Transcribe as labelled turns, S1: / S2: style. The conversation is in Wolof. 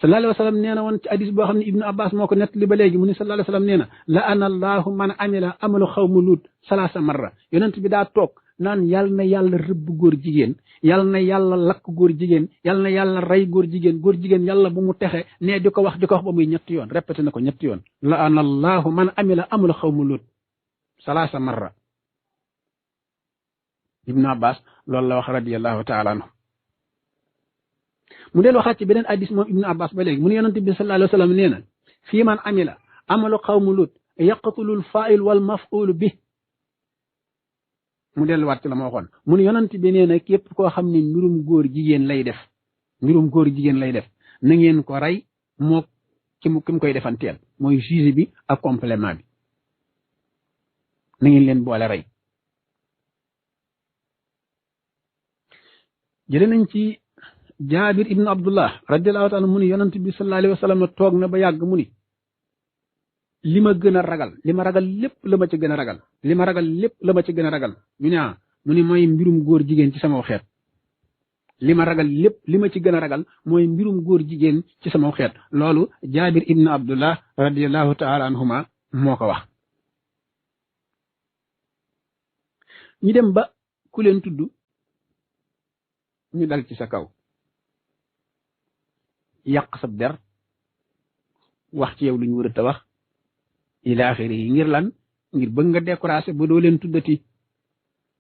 S1: sallallahu alayhi wa sallam nee na woon ci hadis boo xam ne ibnu abbas moo ko nettali ba léegi mu ni sallallahu alayhi wa sallam nee na la ana allahu man amila amalu xawmu luut salaasa marra yonent bi daa toog naan yàlla na yàlla rëbb góor jigéen yàlla na yàlla lakk góor jigéen yàlla na yàlla rey góor jigéen yàlla bu mu texe ne di ko wax ba muy ñetti yoon répété na ko ñetti yoon la ana allahu man amila amalu xawmu luut salaasa marra ibnu abbas loolu la wax radiyallahu taala anhu mu del waxaat ci beneen hadis moom ibnu abbas ba léegi mu ne yonent bi sallallahu alayhi wa sallam nee na fii man amila amalu xawmu lut yaqtulul fa'il wal maf'ul bi mu delluwaat ci la ma waxoon mu ne yonent bi nee na képp koo xam ne mbirum góor jigéen lay def na ngeen ko rey moo ki mu koy defanteel mooy juge bi ak complément bi na ngeen leen boole rey jëlee nañ ci jaabir ibnu abdullah radiallahu taala mu ni yonent bi sallallahu alayhi wa sallam toog na ba yàgg mu ni li ma gën a ragal li ma ragal lépp la ma ci gën a ragal li ma ragal lépp la ma ci gën a ragal ñu ne mu ni mooy mbirum góor jigéen ci sama xeet li ma ragal lépp li ma ci gën a ragal mooy mbirum góor jigéen ci sama xeet loolu jaabir ibnu abdullah radiallahu taala anhuma moo ko wax ñu dem ba ku leen tudd ñu dal ci sa kaw yàq sab der wax ci yow lu ñu war a wax ila axiri yi ngir lan ngir bëgg nga découragé ba doo leen tuddati